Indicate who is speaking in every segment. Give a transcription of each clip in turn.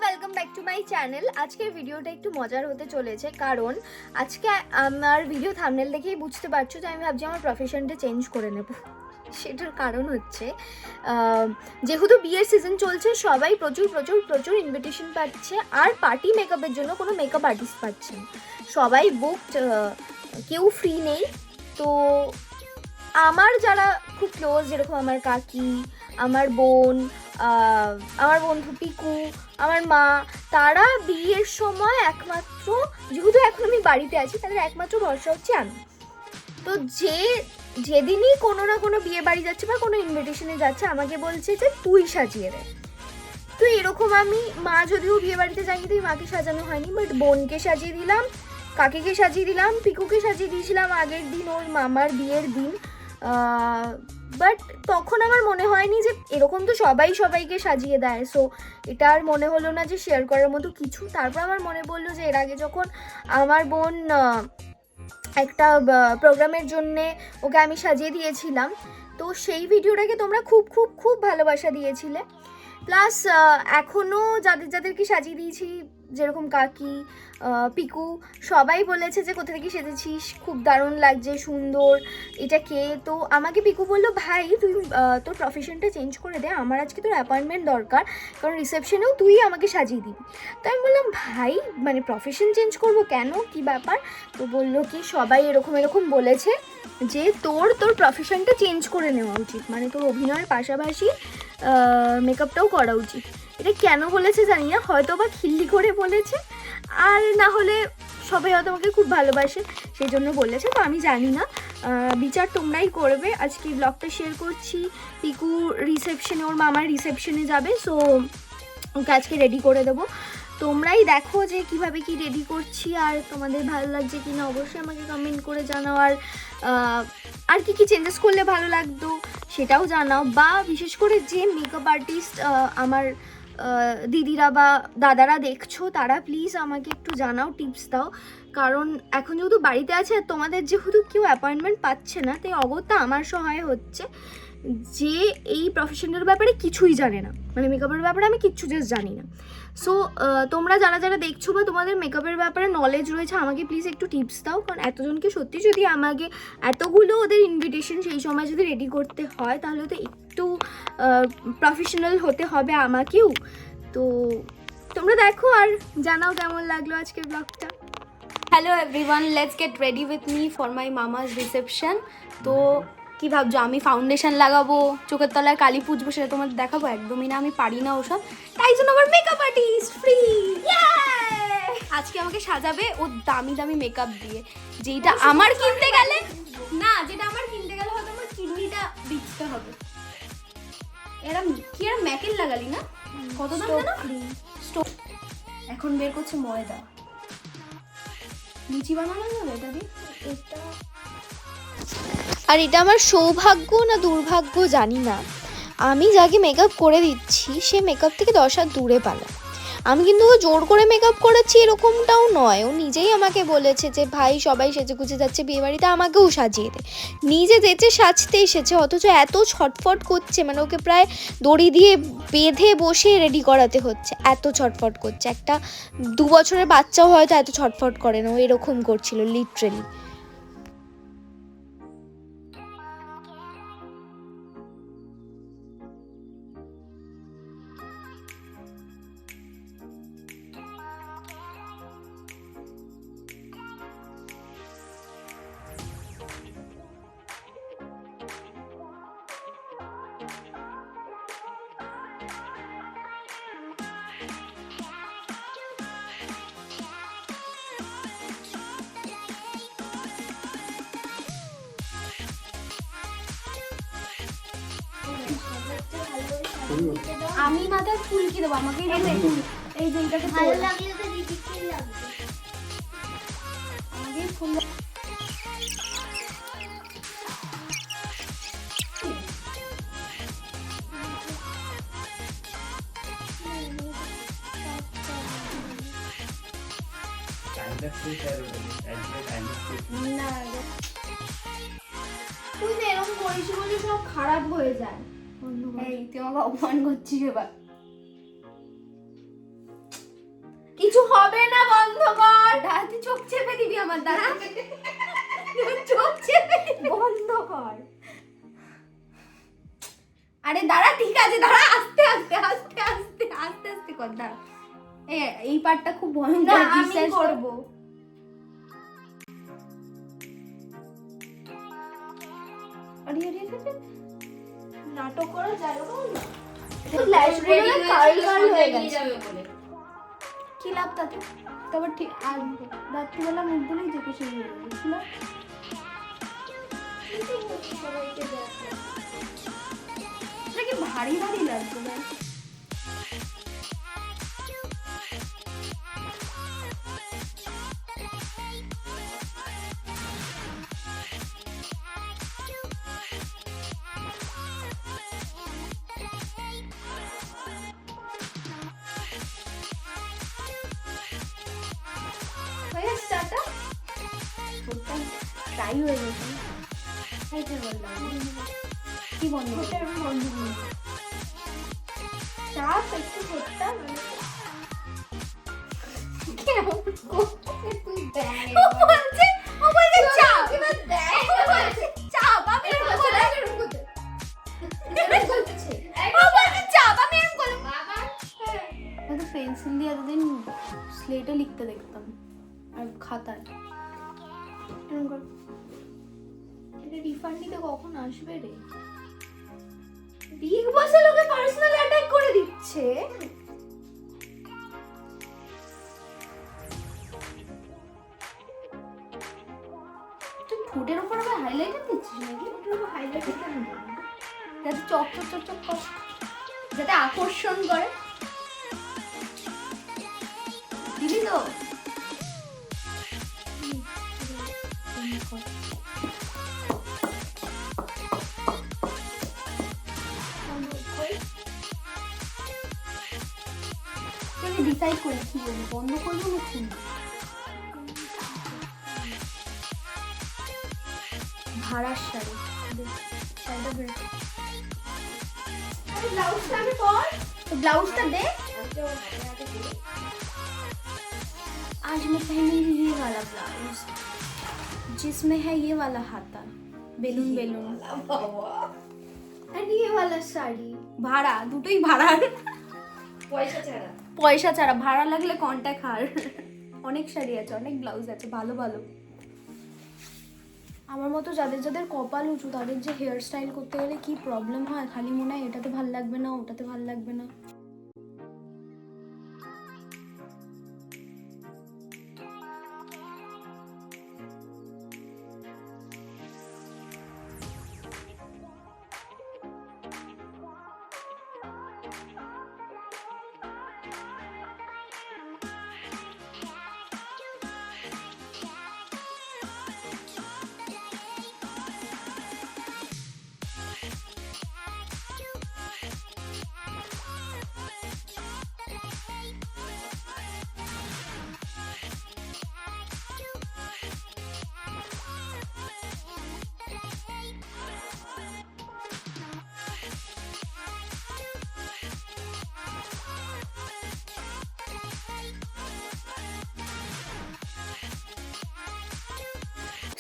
Speaker 1: Welcome back to my channel. আজকের ভিডিওটা একটু মজার হতে চলেছে, কারণ আজকে আমার ভিডিও থাম্বনেল দেখেই বুঝতে পারছো যে আমি ভাবছি আমার প্রফেশনটা চেঞ্জ করে নেব। সেটার কারণ হচ্ছে যেহেতু বিয়ের সিজন চলছে, সবাই প্রচুর প্রচুর প্রচুর ইনভিটেশন পাচ্ছে, আর পার্টি মেকআপের জন্য কোনো মেকআপ আর্টিস্ট পাচ্ছেন, সবাই বুকড, কেউ ফ্রি নেই। তো আমার যারা খুব ক্লোজ, যেরকম আমার কাকি, আমার বোন, আমার বন্ধু পিকু, আমার মা, তারা বিয়ের সময় একমাত্র, যেহেতু এখন আমি বাড়িতে আছি, তাদের একমাত্র ভরসা হচ্ছে আমি। তো যেদিনই কোনো না কোনো বিয়ে বাড়ি যাচ্ছে বা কোনো ইনভিটেশনে যাচ্ছে, আমাকে বলছে যে তুই সাজিয়ে দে। তো এরকম আমি, মা যদিও বিয়ে বাড়িতে যাইনি, তুই মাকে সাজানো হয়নি, বাট বোনকে সাজিয়ে দিলাম, কাকিকে সাজিয়ে দিলাম, পিকুকে সাজিয়ে দিয়েছিলাম আগের দিন ওর মামার বিয়ের দিন। বাট তখন আমার মনে হয়নি যে এরকম তো সবাই সবাইকে সাজিয়ে দেয়, সো এটা আর মনে হলো না যে শেয়ার করার মতো কিছু। তারপর আমার মনে পড়লো যে এর আগে যখন আমার বোন একটা প্রোগ্রামের জন্যে ওকে আমি সাজিয়ে দিয়েছিলাম, তো সেই ভিডিওটাকে তোমরা খুব খুব খুব ভালোবাসা দিয়েছিলে। প্লাস এখনও যাদেরকে সাজিয়ে দিয়েছি, যেরকম কাকি, পিকু, সবাই বলেছে যে কোথা থেকে সেজেছিস, খুব দারুণ লাগছে, সুন্দর, এটা কে। তো আমাকে পিকু বললো, ভাই তুই তোর প্রফেশনটা চেঞ্জ করে দে, আমার আজকে তোর অ্যাপয়েন্টমেন্ট দরকার, কারণ রিসেপশনেও তুই আমাকে সাজিয়ে দিবি। তো আমি বললাম, ভাই মানে প্রফেশন চেঞ্জ করবো কেন, কি ব্যাপার? তো বললো কি সবাই এরকম এরকম বলেছে যে তোর প্রফেশনটা চেঞ্জ করে নেওয়া উচিত, মানে তোর অভিনয়ের পাশাপাশি মেকআপটাও করা উচিত। এটা কেন বলেছে জানি না, হয়তো বা খিল্লি করে বলেছে, আর না হলে সবাই হয়তো আমাকে খুব ভালোবাসে সেই জন্য বলেছে, তো আমি জানি না, বিচার তোমরাই করবে। আজকে ব্লগটা শেয়ার করছি, পিকু রিসেপশনে, ওর মামার রিসেপশনে যাবে, সো ওকে আজকে রেডি করে দেবো। তোমরাই দেখো যে কিভাবে কি রেডি করছি, আর তোমাদের ভালো লাগছে কি না অবশ্যই আমাকে কমেন্ট করে জানাও। আর কি চেঞ্জেস করলে ভালো লাগতো সেটাও জানাও, বা বিশেষ করে যে মেকআপ আর্টিস্ট আমার দিদিরা বা দাদারা দেখছো, তারা প্লিজ আমাকে একটু জানাও, টিপস দাও। কারণ এখন যেহেতু বাড়িতে আছে, আর তোমাদের যেহেতু কেউ অ্যাপয়েন্টমেন্ট পাচ্ছে না, তাই অগত্যা আমার সহায় হচ্ছে, যে এই প্রফেশনের ব্যাপারে কিছুই জানে না, মানে মেকআপের ব্যাপারে আমি কিচ্ছু জাস্ট জানি না। সো তোমরা যারা যারা দেখছো বা তোমাদের মেকআপের ব্যাপারে নলেজ রয়েছে, আমাকে প্লিজ একটু টিপস দাও, কারণ এতজনকে সত্যি যদি আমাকে এতগুলো ওদের ইনভিটেশন সেই সময় যদি রেডি করতে হয়, তাহলে তো একটু প্রফেশনাল হতে হবে আমাকেও। তো তোমরা দেখো আর জানাও কেমন লাগলো আজকের ব্লগটা।
Speaker 2: Hello everyone, let's get ready with me for my মামাস reception. তো কি ভাবছো, আমি ফাউন্ডেশন লাগাবো, চোখের তলায় কালি পুজবো, সেটা তোমাদের দেখাবো? একদমই না, আমি পারি না ওসব, তাই জন্য আমার মেকআপ আর্টিস্ট ফ্রি। আজকে আমাকে সাজাবে ও দামি দামি মেকআপ দিয়ে, যেটা আমার কিনতে গেলে হয়তো আমার কিডনিটা বিচতে হবে। এরা ম্যাকেল লাগালি না, কত দাম জানো? স্টোভ। এখন বের করছে ময়দা, লুচি বানানো যাবে এটা দিয়ে।
Speaker 1: আর এটা আমার সৌভাগ্য না দুর্ভাগ্য জানি না, আমি যাকে মেকআপ করে দিচ্ছি সে মেকআপ থেকে 10 হাত দূরে পালা। আমি কিন্তু ও জোর করে মেকআপ করাচ্ছি এরকমটাও নয়, ও নিজেই আমাকে বলেছে যে ভাই সবাই সেজে গুজে যাচ্ছে বিয়েবাড়িতে, আমাকেও সাজিয়ে দে। নিজে যেচে সাজতে এসেছে, অথচ এত ছটফট করছে, মানে ওকে প্রায় দড়ি দিয়ে বেঁধে বসে রেডি করাতে হচ্ছে, এত ছটফট করছে। একটা 2 বছরের বাচ্চাও হয়তো এত ছটফট করে না, ও এরকম করছিল লিটারেলি।
Speaker 2: আমি মাথায় ফুল কি দেবো? আমাকে এই যে এটাকে ভালো লাগলে তো দিদিকে লাগবে, আমাকে ফুল।
Speaker 1: তুই তো এরকম করিস বলে সব খারাপ হয়ে যায়।
Speaker 2: এই তুই আমাকে অপমান করছিস এবার। কিছু হবে না, বন্ধ কর। দাঁড়া, তুই চোখ চেপে দিবি আমার, দাঁড়া। চোখ চেপে বন্ধ কর। আরে দাঁড়া, ঠিক আছে, দাঁড়া, আস্তে আস্তে আস্তে আস্তে আস্তে আস্তে কর, দাঁড়া। এই পার্টটা খুব ভয়ঙ্কর, আমি করব। আরে আরে আরে, নাটক করা যায় না। কি লাভ তাতে? তারপর ঠিক আর রাত্রিবেলা মুখ ধরেই দেখে শুরু হয়ে গেছিল। এটা কি ভারী ভারী লাগছে না? ট্রাই হয়ে গেছে। কি বন্ধ চাপ একটু করতাম পেন্সিল দিয়ে এতদিন স্লেটে লিখতে দেখতাম আর খাতায়।
Speaker 1: এটা রিফান্ড নিতে কখন আসবে রে? বিগ বসে লোকে পার্সোনাল অ্যাটাক করে দিচ্ছে।
Speaker 2: তুই ফুটের উপর আবার হাইলাইটার দিচ্ছিস নাকি?
Speaker 1: ফুটের উপর হাইলাইটার কেন দেবো?
Speaker 2: যাতে চক চক চক চক করে, যাতে আকর্ষণ করে। দিলি তো? ডিসাইড করি কি বলি, বন্ধ করবো না খুলবো। ভাড়ার শাড়ি, শাড়িটা বের কর।
Speaker 1: ব্লাউজটা আমি পর,
Speaker 2: ब्लाउज दे। आज मैं पहनूंगी ये वाला ब्लाउज जिसमें है ये वाला हाथा बेलून बेलून
Speaker 1: एंड ये वाला শাড়ি।
Speaker 2: ভাড়া দুটোই ভাড়ার, পয়সা ছাড়া। ভাড়া লাগলে কন্টাক্ট হার। অনেক শাড়ি আছে, অনেক ব্লাউজ আছে ভালো ভালো। আমার মতো যাদের যাদের কপাল উঁচু তাদের যে হেয়ার স্টাইল করতে গেলে কি প্রবলেম হয়, খালি মনে হয় এটাতে ভাল লাগবে না, ওটাতে ভাল লাগবে না।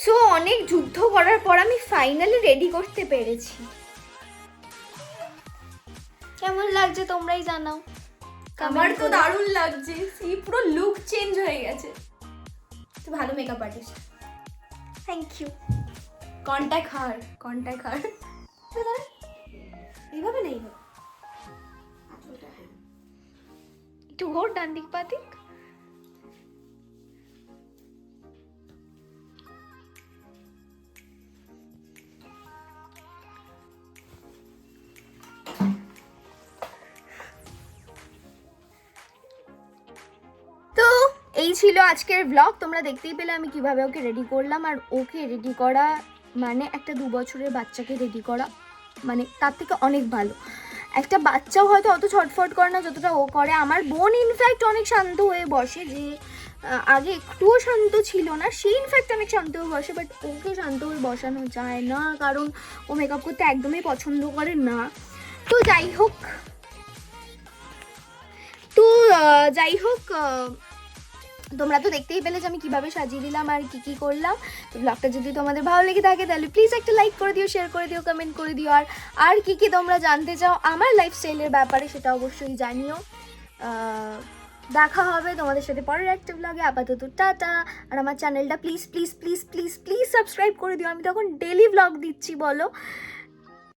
Speaker 1: সো অনেক যুদ্ধ করার পর আমি ফাইনালি রেডি করতে পেরেছি। কেমন লাগছে তোমরাই জানাও।
Speaker 2: আমার তো দারুণ লাগছে, সেই পুরো লুক চেঞ্জ হয়ে গেছে। তুই ভালো makeup artist.
Speaker 1: Thank you.
Speaker 2: Contact her, contact her. এইভাবে নেই,
Speaker 1: একটু ঘোর ডান দিক পা দিক। এই ছিল আজকের ব্লগ। তোমরা দেখতেই পেলে আমি কিভাবে ওকে রেডি করলাম। আর ওকে রেডি করা মানে একটা 2 বছরের বাচ্চাকে রেডি করা মানে তার থেকে অনেক ভালো। একটা বাচ্চাও হয়তো অত ছটফট করে না যতটা ও করে। আমার বোন ইনফ্যাক্ট অনেক শান্ত হয়ে বসে, যে আগে একটুও শান্ত ছিল না, সে ইনফ্যাক্ট অনেক শান্ত হয়ে বসে। বাট ওকে শান্ত হয়ে বসানো যায় না, কারণ ও মেকআপ করতে একদমই পছন্দ করে না। তো যাই হোক তোমরা তো দেখতেই পেলে যে আমি কিভাবে সাজিয়ে দিলাম আর কি করলাম। তো ব্লগটা যদি তোমাদের ভালো লেগে থাকে তাহলে প্লিজ একটা লাইক করে দিও, শেয়ার করে দিও, কমেন্ট করে দিও। আর কি তোমরা জানতে চাও আমার লাইফস্টাইলের ব্যাপারে সেটা অবশ্যই জানিও। দেখা হবে তোমাদের সাথে পরের একটা ব্লগে। আপাতত টাটা। আর আমার চ্যানেলটা please please please please please subscribe করে দিও। আমি তখন ডেলি ব্লগ দিচ্ছি বলো।